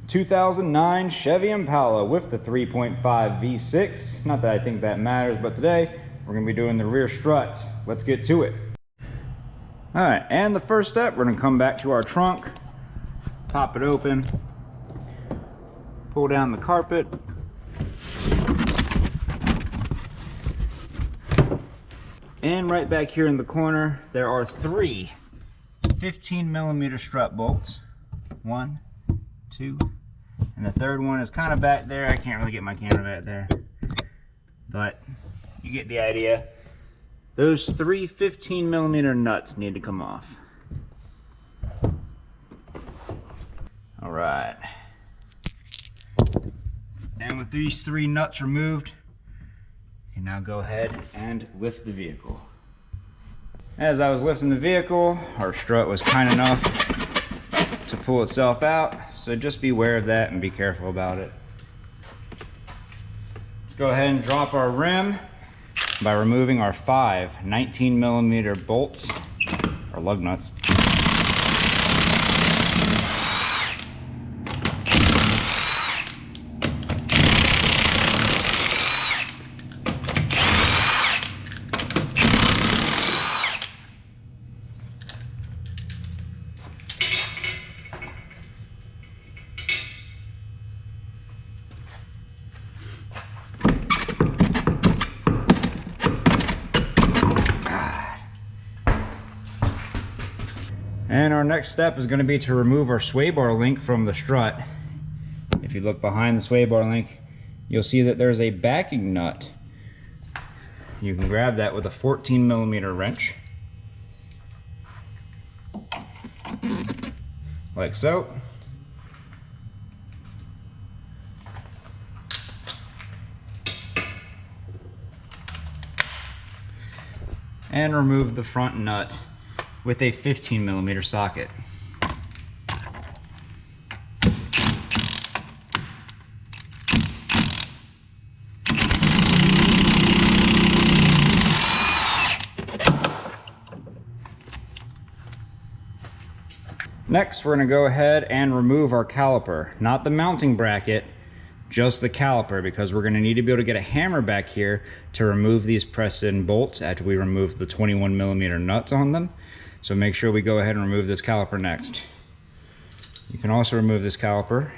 2009 Chevy Impala with the 3.5 V6. Not that I think that matters, but today we're going to be doing the rear struts. Let's get to it. All right, and the first step, we're going to come back to our trunk, pop it open, pull down the carpet, and right back here in the corner, there are three 15mm strut bolts. 1, 2, and the third one is kind of back there. I can't really get my camera back there, but you get the idea. Those three 15mm nuts need to come off. All right. And with these three nuts removed, you can now go ahead and lift the vehicle. As I was lifting the vehicle, our strut was kind enough to pull itself out, so just be aware of that and be careful about it. Let's go ahead and drop our rim by removing our 5 19mm bolts, or lug nuts. And our next step is going to be to remove our sway bar link from the strut. If you look behind the sway bar link, you'll see that there's a backing nut. You can grab that with a 14mm wrench, like so. And remove the front nut with a 15mm socket. Next, we're going to go ahead and remove our caliper, not the mounting bracket, just the caliper, because we're going to need to be able to get a hammer back here to remove these press-in bolts after we remove the 21mm nuts on them. So make sure we go ahead and remove this caliper next. You can also remove this caliper,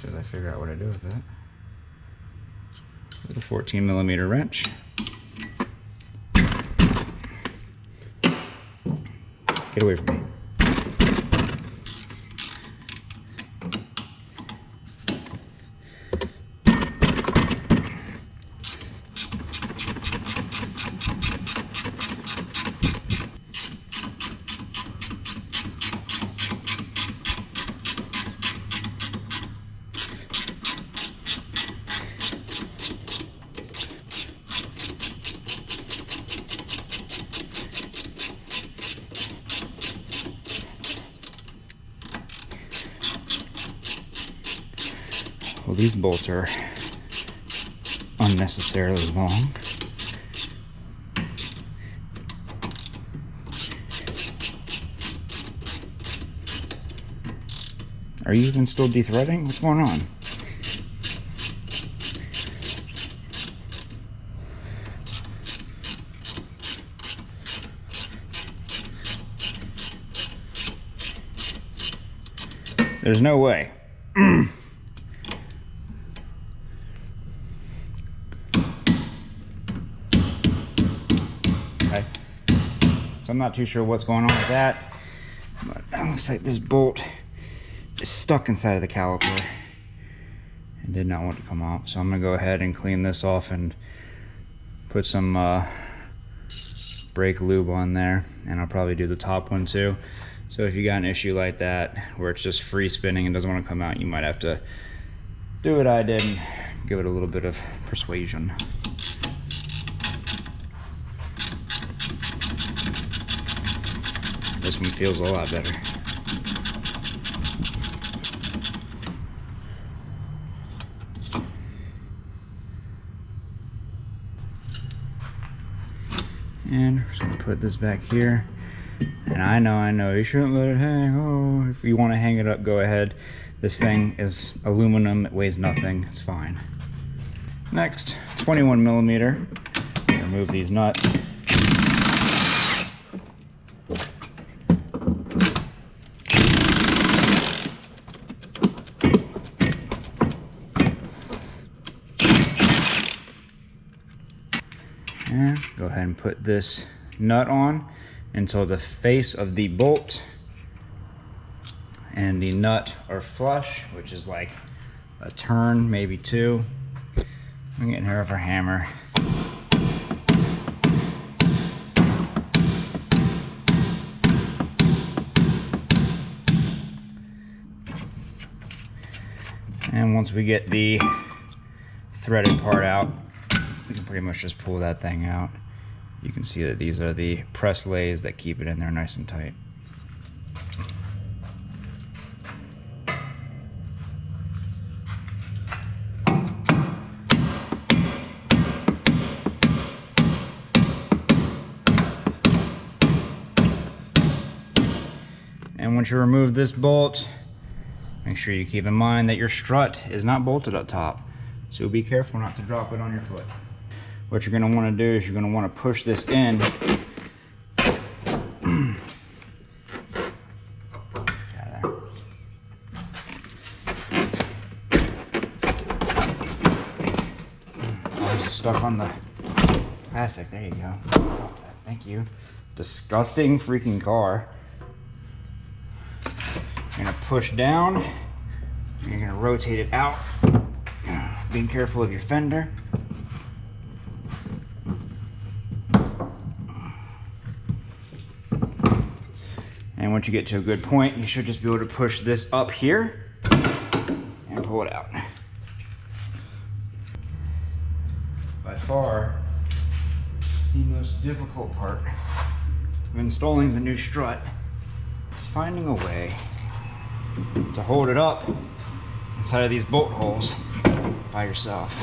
as I figure out what I do with that, with a 14mm wrench. Get away from me. Well, these bolts are unnecessarily long. Are you even still dethreading? What's going on? There's no way. Okay. So I'm not too sure what's going on with that, but it looks like this bolt is stuck inside of the caliper and did not want to come off. So I'm gonna go ahead and clean this off and put some brake lube on there, and I'll probably do the top one too. So if you got an issue like that where it's just free spinning and doesn't want to come out, you might have to do what I did and give it a little bit of persuasion. This one feels a lot better. And we're just going to put this back here. And I know, you shouldn't let it hang. Oh, if you want to hang it up, go ahead. This thing is aluminum, it weighs nothing, it's fine. Next, 21 millimeter. Remove these nuts. And go ahead and put this nut on until the face of the bolt and the nut are flush, which is like a turn, maybe two. I'm getting here with our hammer. And once we get the threaded part out, we can pretty much just pull that thing out. You can see that these are the press lays that keep it in there nice and tight. And once you remove this bolt, make sure you keep in mind that your strut is not bolted up top. So be careful not to drop it on your foot. What you're going to want to do is you're going to want to push this in. Oh, it's stuck on the plastic. There you go. Thank you. Disgusting freaking car. You're going to push down. You're going to rotate it out. Being careful of your fender. And once you get to a good point, you should just be able to push this up here and pull it out. By far, the most difficult part of installing the new strut is finding a way to hold it up inside of these bolt holes by yourself.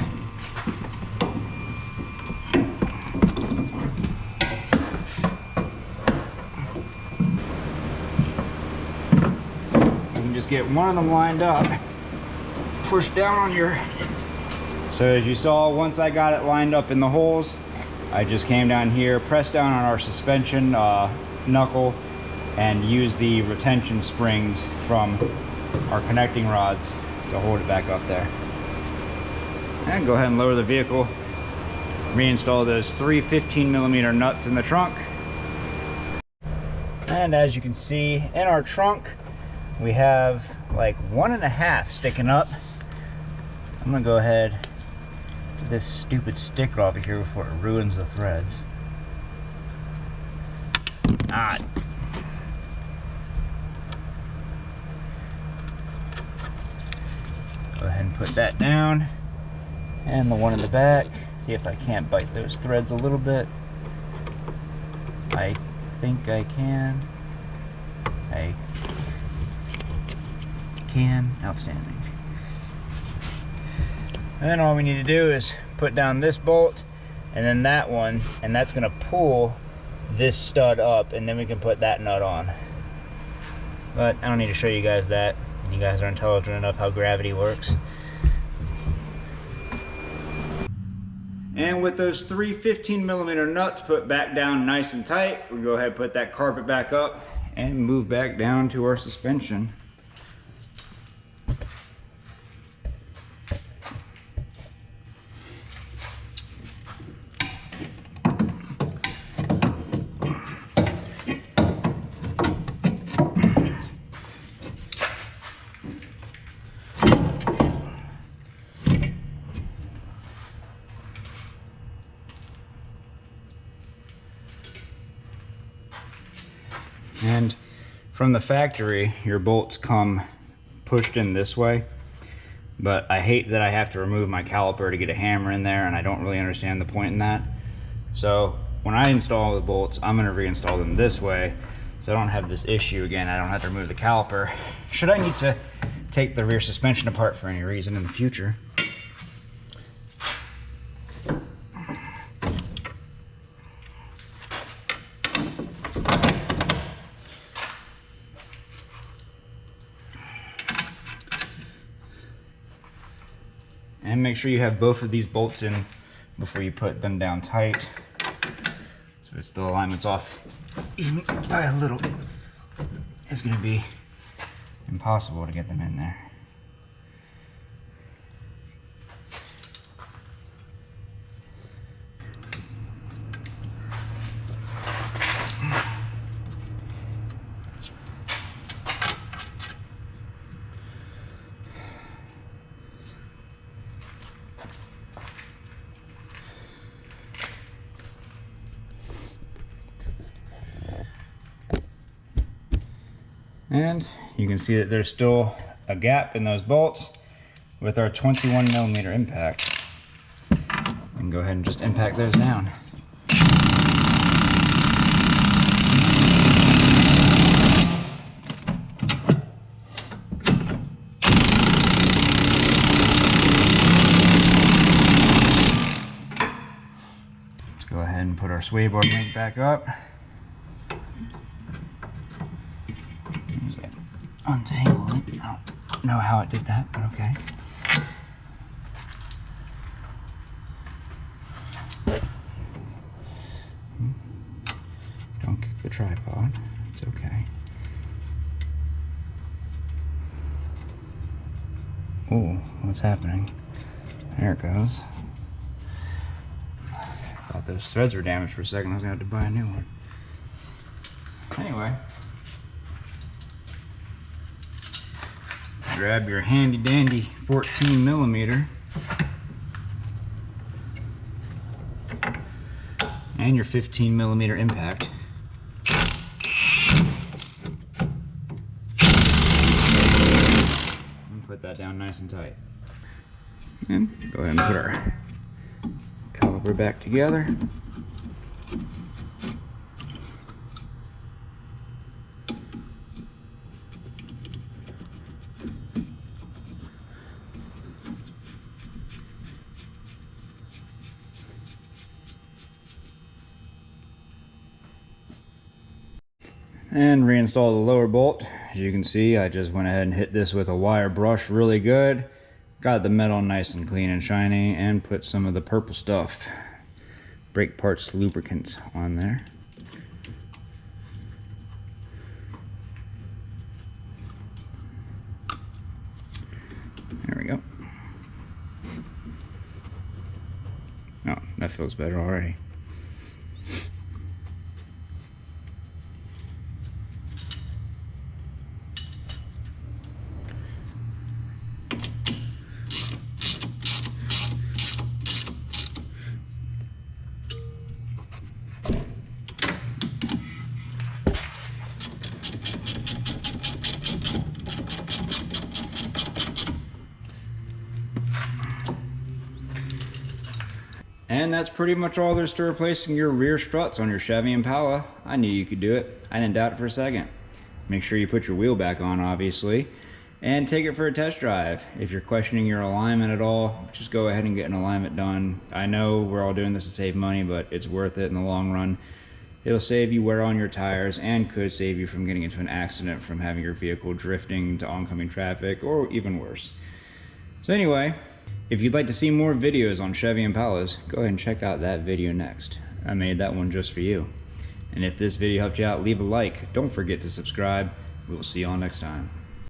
Just get one of them lined up, push down on your... So as you saw, once I got it lined up in the holes, I just came down here, pressed down on our suspension knuckle, and used the retention springs from our connecting rods to hold it back up there. And go ahead and lower the vehicle, reinstall those three 15mm nuts in the trunk. And as you can see, in our trunk, we have like 1.5 sticking up. I'm gonna go ahead and get this stupid sticker off of here before it ruins the threads. Ah. Go ahead and put that down. And the one in the back. See if I can't bite those threads a little bit. I think I can. I can. Outstanding. And then all we need to do is put down this bolt and then that one, and that's going to pull this stud up, and then we can put that nut on. But I don't need to show you guys that. You guys are intelligent enough how gravity works. And with those three 15mm nuts put back down nice and tight, we'll go ahead and put that carpet back up and move back down to our suspension. And from the factory, your bolts come pushed in this way, but I hate that I have to remove my caliper to get a hammer in there, and I don't really understand the point in that. So when I install the bolts, I'm going to reinstall them this way, so I don't have this issue again. I don't have to remove the caliper should I need to take the rear suspension apart for any reason in the future. And make sure you have both of these bolts in before you put them down tight. So it's the alignment's off even by a little. It's gonna be impossible to get them in there. And you can see that there's still a gap in those bolts with our 21mm impact. And go ahead and just impact those down. Let's go ahead and put our sway bar link back up. Untangle it. I don't know how it did that, but okay. Don't kick the tripod. It's okay. Oh, what's happening? There it goes. Thought those threads were damaged for a second. I was gonna have to buy a new one. Anyway. Grab your handy dandy 14mm and your 15mm impact. And put that down nice and tight. And go ahead and put our caliper back together. And reinstall the lower bolt. As you can see, I just went ahead and hit this with a wire brush really good. Got the metal nice and clean and shiny, and put some of the purple stuff, brake parts lubricant, on there. There we go. Oh, that feels better already. And that's pretty much all there's to replacing your rear struts on your Chevy Impala. I knew you could do it. I didn't doubt it for a second. Make sure you put your wheel back on, obviously, and take it for a test drive. If you're questioning your alignment at all, just go ahead and get an alignment done. I know we're all doing this to save money, but it's worth it in the long run. It'll save you wear on your tires and could save you from getting into an accident from having your vehicle drifting into oncoming traffic, or even worse. So anyway, if you'd like to see more videos on Chevy Impalas, go ahead and check out that video next. I made that one just for you. And if this video helped you out, leave a like. Don't forget to subscribe. We will see you all next time.